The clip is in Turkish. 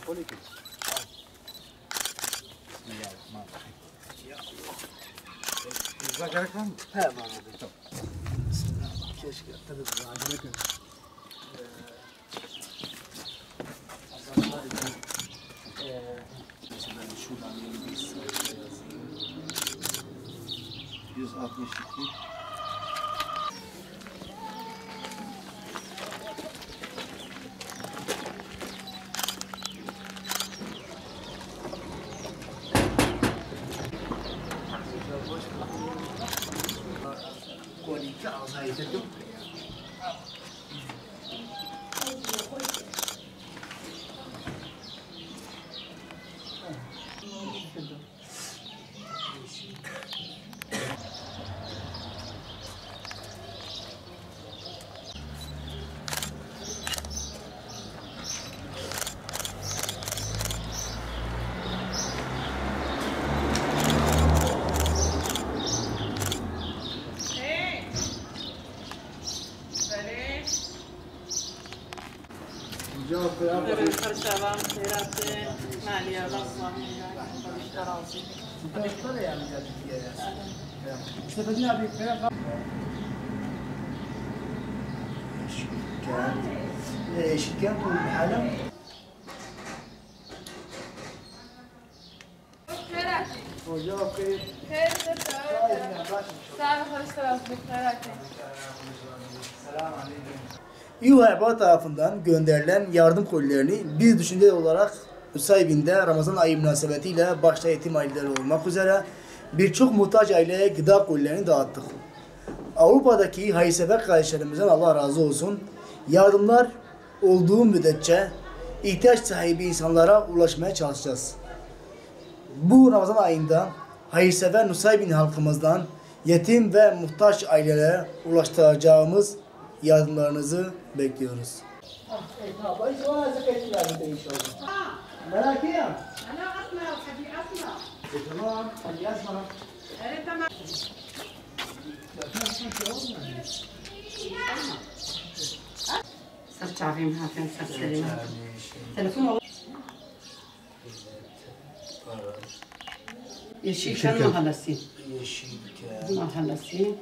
12. Bismillahirrahmanirrahim. Güzel gerek var mı? He bana da. Tamam. Bismillah. Keşke tabii bu acele gün. Mesela şuradan bir sayfa yazayım. 162. Kolik ağzına yedirdim. Cevap ver. خرشابان خيرات مالية لفظة تراضي Mutlaka yani geldik diye. İşte Fadil abi ben شكان طول الحالة وجواب كيف خير سلام خرشابان خيرات Selam aleyküm. İUHBA tarafından gönderilen yardım kolilerini biz düşünceli olarak Nusaybin'de Ramazan ayı münasebetiyle başta yetim aileleri olmak üzere birçok muhtaç aileye gıda kolilerini dağıttık. Avrupa'daki hayırsever kardeşlerimizden Allah razı olsun. Yardımlar olduğu müddetçe ihtiyaç sahibi insanlara ulaşmaya çalışacağız. Bu Ramazan ayında hayırsever Nusaybin halkımızdan yetim ve muhtaç ailelere ulaştıracağımız yardımlarınızı bekliyoruz. Merak etme. أنا أسمع وحبي أسمع Tamam, hadi yazma. أنا تمام صرت تعرفين هاتين سلسلة تلفون يشيل كان ما خلصين Yeşilke. ما خلصين